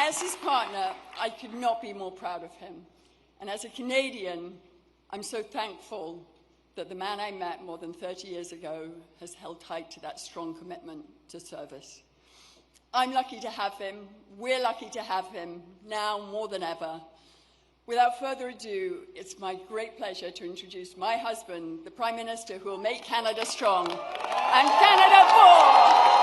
As his partner, I could not be more proud of him. And as a Canadian, I'm so thankful that the man I met more than 30 years ago has held tight to that strong commitment to service. I'm lucky to have him. We're lucky to have him now more than ever. Without further ado, it's my great pleasure to introduce my husband, the Prime Minister who will make Canada strong and Canada for.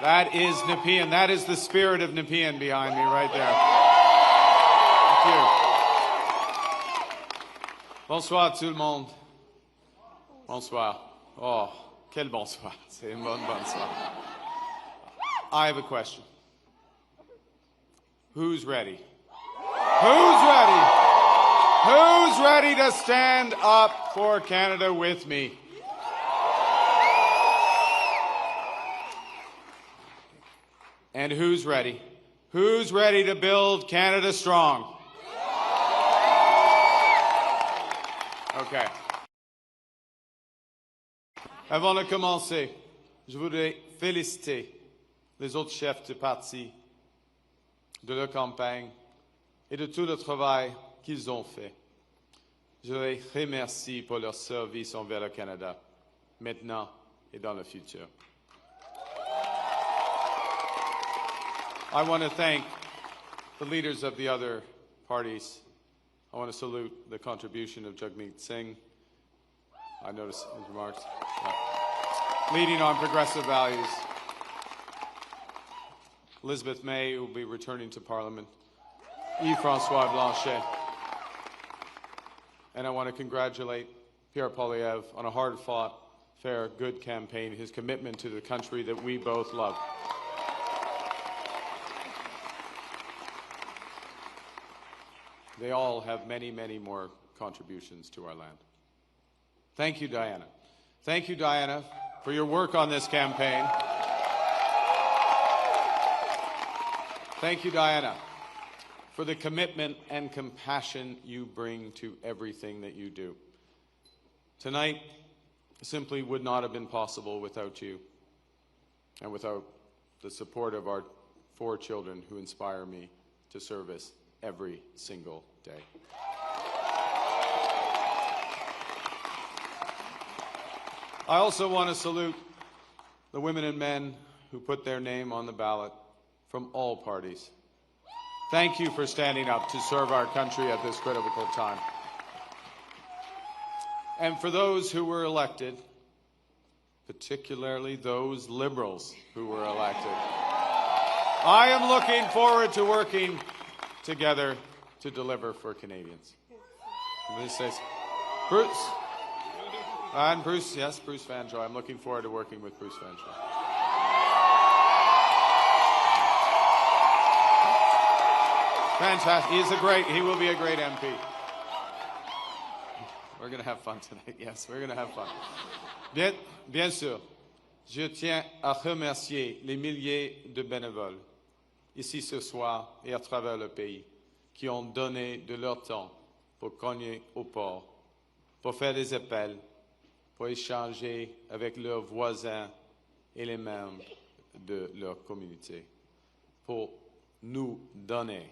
That is Nepean. That is the spirit of Nepean behind me right there. Thank you. Bonsoir tout le monde. Bonsoir. Oh, quel bonsoir. C'est un bon bonsoir. I have a question. Who's ready? Who's ready? Who's ready to stand up for Canada with me? And who's ready? Who's ready to build Canada strong? Okay. Avant de commencer, je voudrais féliciter les autres chefs de parti de leur campagne et de tout le travail qu'ils ont fait. Je les remercie pour leur service envers le Canada, maintenant et dans le futur. I want to thank the leaders of the other parties. I want to salute the contribution of Jagmeet Singh. I noticed his remarks. Leading on progressive values. Elizabeth May, who will be returning to Parliament. Yves-François Blanchet. And I want to congratulate Pierre Poilievre on a hard-fought, fair, good campaign, his commitment to the country that we both love. They all have many, many more contributions to our land. Thank you, Diana. Thank you, Diana, for your work on this campaign. Thank you, Diana, for the commitment and compassion you bring to everything that you do. Tonight simply would not have been possible without you and without the support of our 4 children who inspire me to service every single day. I also want to salute the women and men who put their name on the ballot from all parties. Thank you for standing up to serve our country at this critical time. And for those who were elected, particularly those Liberals who were elected, I am looking forward to working together to deliver for Canadians. This says, Bruce. And Bruce, yes, Bruce Vanjoy. I'm looking forward to working with Bruce Vanjoy. Fantastic. He will be a great MP. We're going to have fun tonight. Yes, we're going to have fun. Bien sûr, je tiens à remercier les milliers de bénévoles ici ce soir et à travers le pays, qui ont donné de leur temps pour cogner au port, pour faire des appels, pour échanger avec leurs voisins et les membres de leur communauté, pour nous donner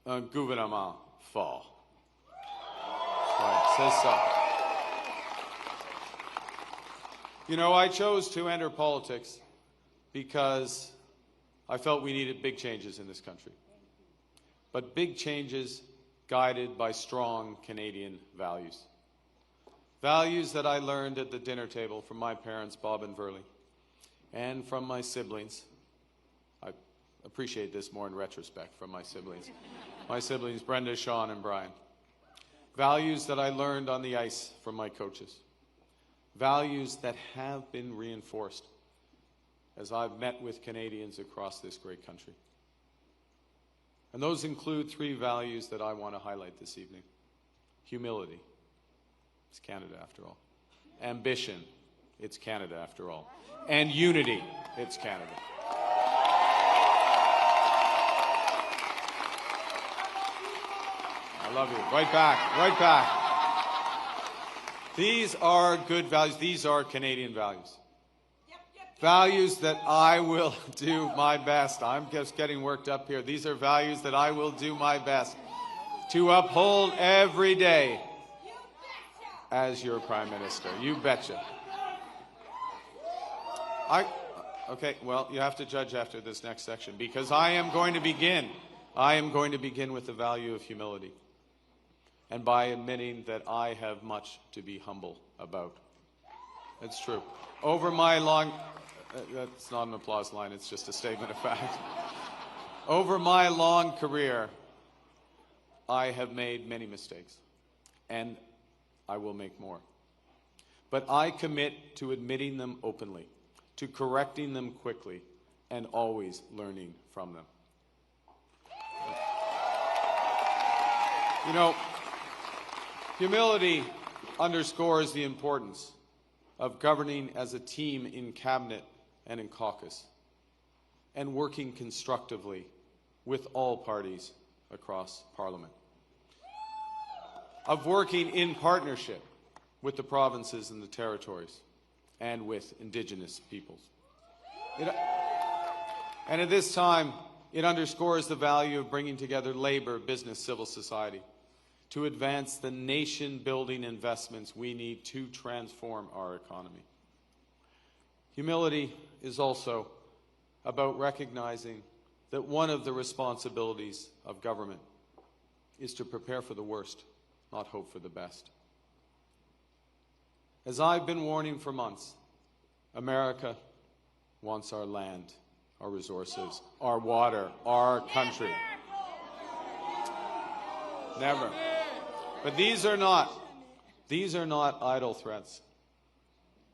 un gouvernement fort. Ouais, c'est ça. You know, I chose to enter politics because I felt we needed big changes in this country, but big changes guided by strong Canadian values. Values that I learned at the dinner table from my parents, Bob and Verley, and from my siblings. I appreciate this more in retrospect from my siblings. My siblings, Brenda, Sean, and Brian. Values that I learned on the ice from my coaches. Values that have been reinforced as I've met with Canadians across this great country. And those include three values that I want to highlight this evening. Humility. It's Canada after all. Ambition. It's Canada after all. And unity. It's Canada. I love you. Right back. Right back. These are good values. These are Canadian values. Values that I will do my best. I'm just getting worked up here. These are values that I will do my best to uphold every day as your Prime Minister. You betcha. Okay, well, you have to judge after this next section because I am going to begin with the value of humility and by admitting that I have much to be humble about. It's true. Over my long... that's not an applause line, it's just a statement of fact. Over my long career, I have made many mistakes, and I will make more. But I commit to admitting them openly, to correcting them quickly, and always learning from them. You know, humility underscores the importance of governing as a team in cabinet and in caucus, and working constructively with all parties across Parliament. Of working in partnership with the provinces and the territories, and with Indigenous peoples. And at this time, it underscores the value of bringing together labor, business, civil society, to advance the nation-building investments we need to transform our economy. Humility is also about recognizing that one of the responsibilities of government is to prepare for the worst, not hope for the best. As I've been warning for months, America wants our land, our resources, our water, our country. Never. But these are not idle threats.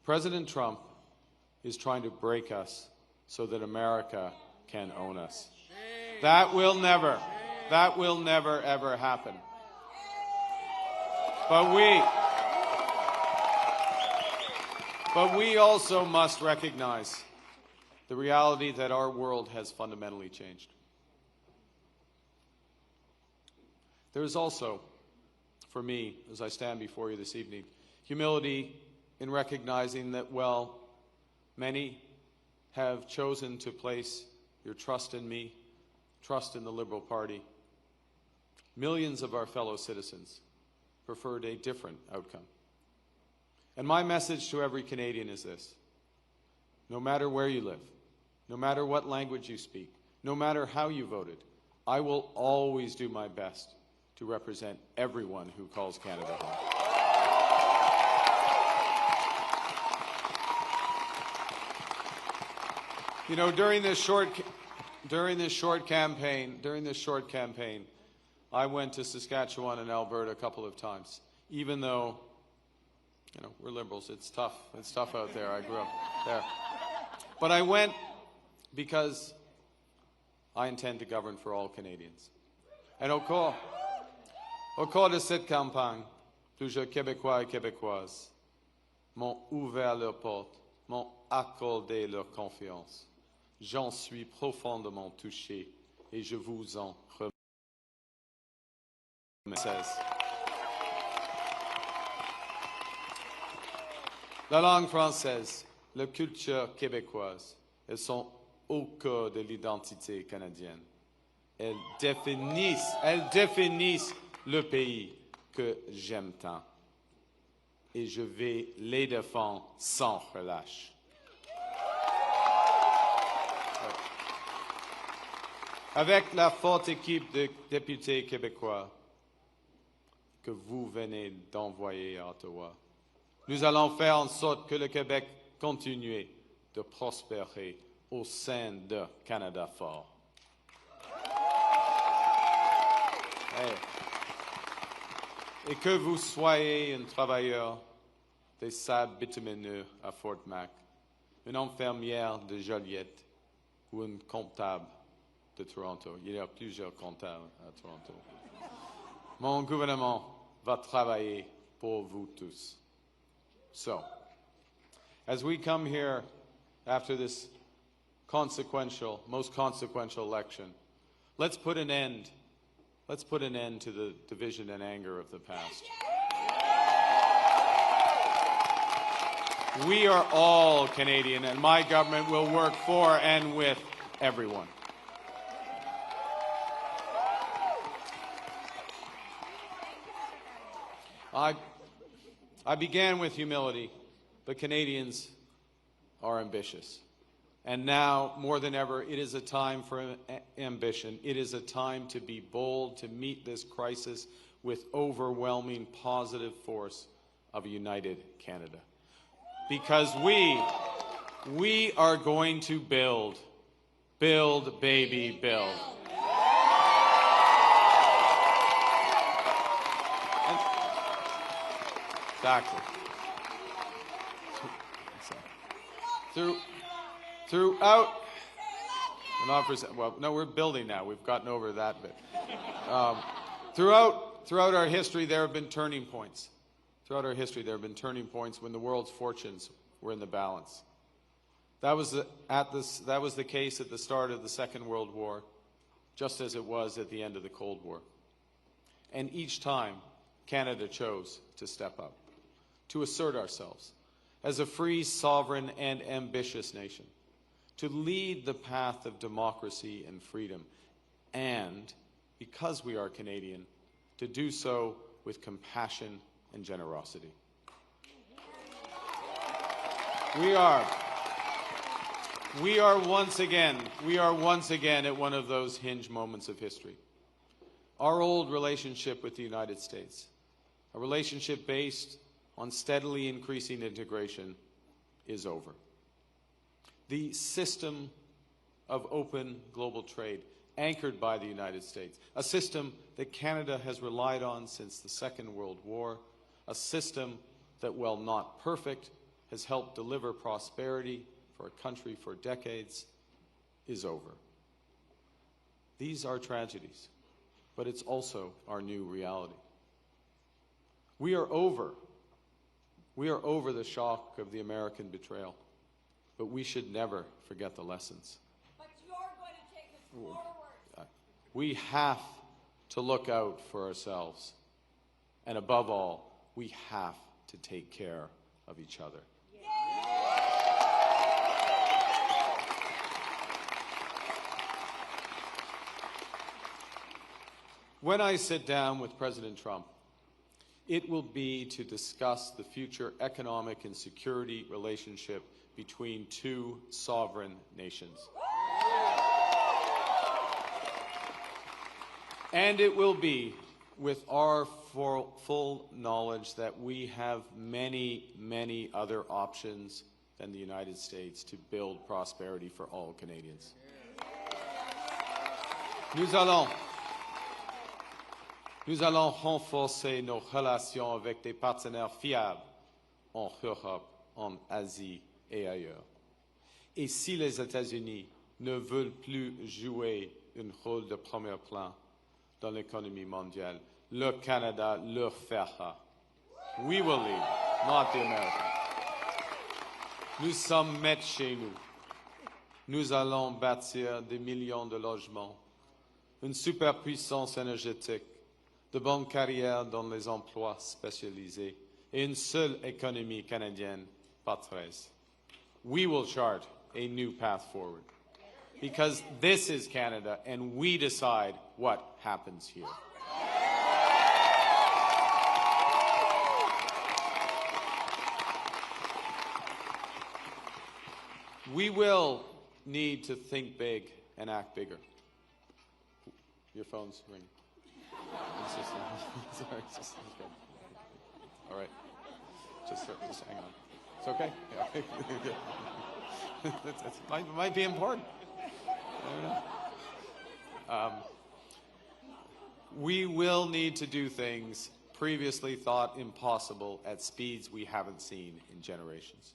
President Trump is trying to break us so that America can own us. That will never ever happen. But we also must recognize the reality that our world has fundamentally changed. There is also, for me, as I stand before you this evening, humility in recognizing that, well, many have chosen to place your trust in me, trust in the Liberal Party. Millions of our fellow citizens preferred a different outcome. And my message to every Canadian is this: no matter where you live, no matter what language you speak, no matter how you voted, I will always do my best to represent everyone who calls Canada home. You know, during this short campaign, I went to Saskatchewan and Alberta a couple of times. Even though, you know, we're Liberals, it's tough. It's tough out there. I grew up there. But I went because I intend to govern for all Canadians. And au cours de cette campagne, plusieurs Québécois et Québécoises m'ont ouvert leurs portes, m'ont accordé leur confiance. J'en suis profondément touché et je vous en remercie. La langue française, la culture québécoise, elles sont au cœur de l'identité canadienne. Elles définissent le pays que j'aime tant. Et je vais les défendre sans relâche. Avec la forte équipe de députés québécois que vous venez d'envoyer à Ottawa, nous allons faire en sorte que le Québec continue de prospérer au sein de Canada fort. Hey. et que vous soyez un travailleur des sables bitumineux à Fort Mac, une infirmière de Joliette ou un comptable de Toronto. Il y a plusieurs comptables à Toronto. Mon gouvernement va travailler pour vous tous. So, as we come here after this most consequential election, let's put an end to the division and anger of the past. We are all Canadian, and my government will work for and with everyone. I began with humility, but Canadians are ambitious. And now, more than ever, it is a time for ambition. It is a time to be bold, to meet this crisis with overwhelming positive force of a united Canada. Because we are going to build, baby, build. Exactly. Throughout, well, no, we're building now. We've gotten over that bit. Throughout our history, there have been turning points. Throughout our history, there have been turning points when the world's fortunes were in the balance. That was the case at the start of the Second World War, just as it was at the end of the Cold War. And each time, Canada chose to step up, to assert ourselves as a free, sovereign, and ambitious nation, to lead the path of democracy and freedom, and, because we are Canadian, to do so with compassion and generosity. We are once again at one of those hinge moments of history. Our old relationship with the United States, a relationship based on steadily increasing integration, is over. The system of open global trade, anchored by the United States, a system that Canada has relied on since the Second World War, a system that, while not perfect, has helped deliver prosperity for a country for decades, is over. These are tragedies, but it's also our new reality. We are over the shock of the American betrayal, but we should never forget the lessons. But you're going to take us forward. We have to look out for ourselves, and above all, we have to take care of each other. When I sit down with President Trump, it will be to discuss the future economic and security relationship between two sovereign nations. And it will be with our full knowledge that we have many, many other options than the United States to build prosperity for all Canadians. Nous allons renforcer nos relations avec des partenaires fiables en Europe, en Asie et ailleurs. Et si les États-Unis ne veulent plus jouer un rôle de premier plan dans l'économie mondiale, le Canada leur fera. We will lead, not the Americans. Nous sommes maîtres chez nous. Nous allons bâtir des millions de logements, une superpuissance énergétique, de bonnes carrières dans les emplois spécialisés et une seule économie canadienne, pas 13. We will chart a new path forward because this is Canada and we decide what happens here. We will need to think big and act bigger. Your phone's ringing. Sorry, just okay. All right. Just hang on. It's okay? Yeah. It might be important. I don't know. We will need to do things previously thought impossible at speeds we haven't seen in generations.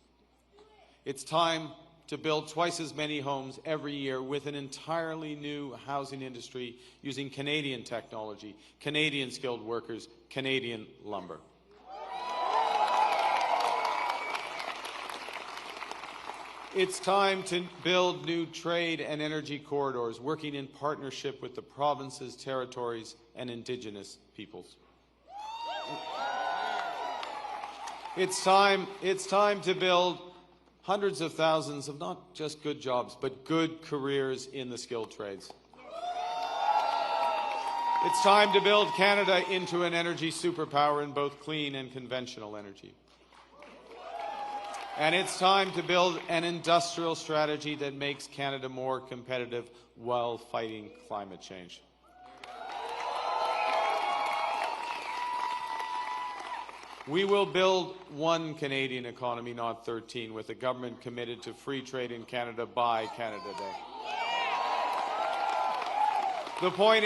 It's time to build twice as many homes every year with an entirely new housing industry using Canadian technology, Canadian skilled workers, Canadian lumber. It's time to build new trade and energy corridors, working in partnership with the provinces, territories, and Indigenous peoples. It's time to build hundreds of thousands of not just good jobs, but good careers in the skilled trades. It's time to build Canada into an energy superpower in both clean and conventional energy. And it's time to build an industrial strategy that makes Canada more competitive while fighting climate change. We will build one Canadian economy, not 13, with a government committed to free trade in Canada by Canada Day. The point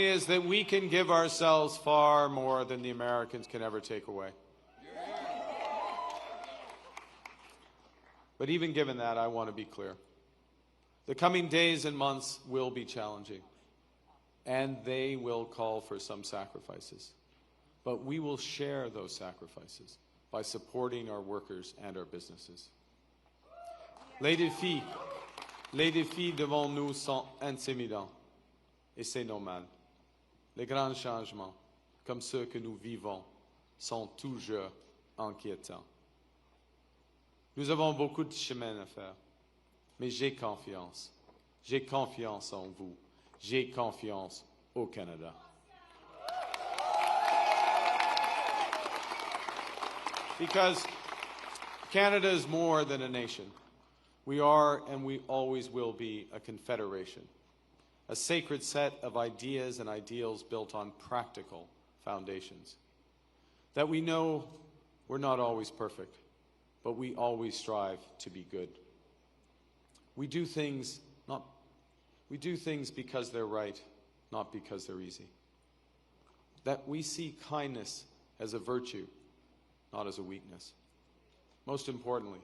is that we can give ourselves far more than the Americans can ever take away. But even given that, I want to be clear. The coming days and months will be challenging, and they will call for some sacrifices. But we will share those sacrifices by supporting our workers and our businesses. Les défis devant nous sont intimidants, et c'est normal. Les grands changements, comme ceux que nous vivons, sont toujours inquiétants. Nous avons beaucoup de chemin à faire, mais j'ai confiance. J'ai confiance en vous. J'ai confiance au Canada. Because Canada is more than a nation. We are and we always will be a confederation, a sacred set of ideas and ideals built on practical foundations. That we know we're not always perfect, but we always strive to be good. We do things because they're right, not because they're easy. That we see kindness as a virtue, not as a weakness. Most importantly,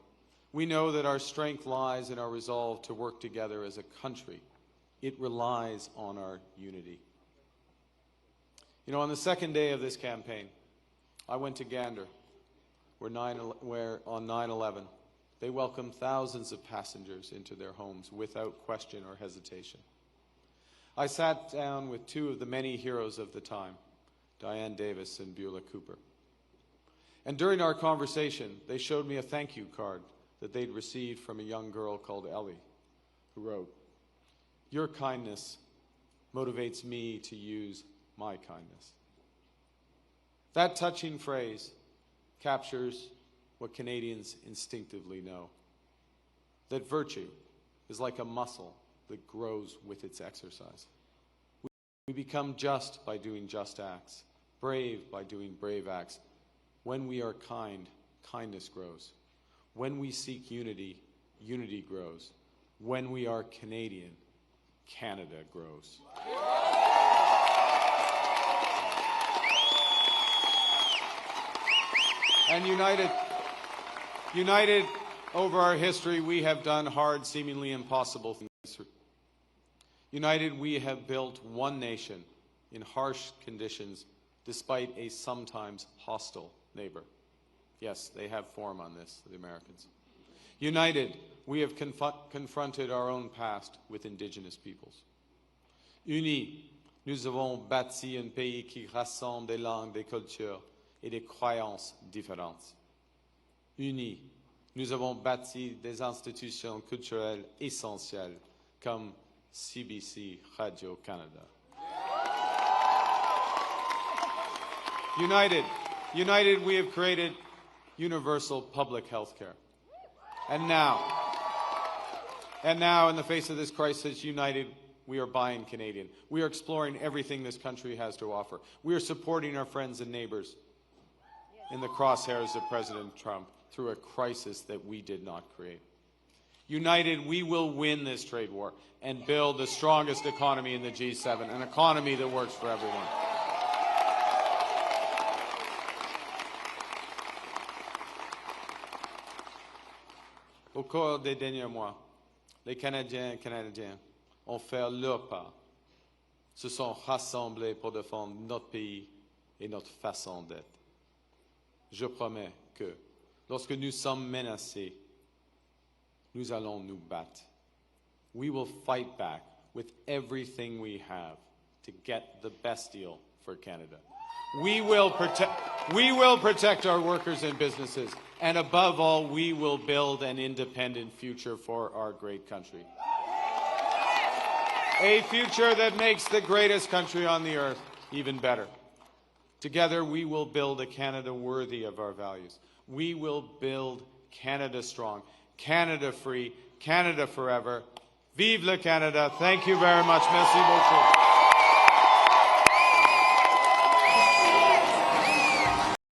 we know that our strength lies in our resolve to work together as a country. It relies on our unity. You know, on the second day of this campaign, I went to Gander, where on 9/11, they welcomed thousands of passengers into their homes without question or hesitation. I sat down with two of the many heroes of the time, Diane Davis and Beulah Cooper. And during our conversation, they showed me a thank you card that they'd received from a young girl called Ellie, who wrote, "Your kindness motivates me to use my kindness." That touching phrase captures what Canadians instinctively know, that virtue is like a muscle that grows with its exercise. We become just by doing just acts, brave by doing brave acts. When we are kind, kindness grows. When we seek unity, unity grows. When we are Canadian, Canada grows. And united over our history, we have done hard, seemingly impossible things. United, we have built one nation in harsh conditions despite a sometimes hostile neighbor. Yes, they have form on this, the Americans. United, we have confronted our own past with Indigenous peoples. Unis, nous avons bâti un pays qui rassemble des langues, des cultures et des croyances différentes. Unis, nous avons bâti des institutions culturelles essentielles comme CBC Radio-Canada. United, we have created universal public health care. And now, in the face of this crisis, united, we are buying Canadian. We are exploring everything this country has to offer. We are supporting our friends and neighbors in the crosshairs of President Trump through a crisis that we did not create. United, we will win this trade war and build the strongest economy in the G7, an economy that works for everyone. Au cours des derniers mois, les Canadiens et Canadiennes ont fait leur part, se sont rassemblés pour défendre notre pays et notre façon d'être. Je promets que lorsque nous sommes menacés, nous allons nous battre. We will fight back with everything we have to get the best deal for Canada. We will protect our workers and businesses, and above all, we will build an independent future for our great country. A future that makes the greatest country on the earth even better. Together, we will build a Canada worthy of our values. We will build Canada strong, Canada free, Canada forever. Vive le Canada. Thank you very much. Merci beaucoup.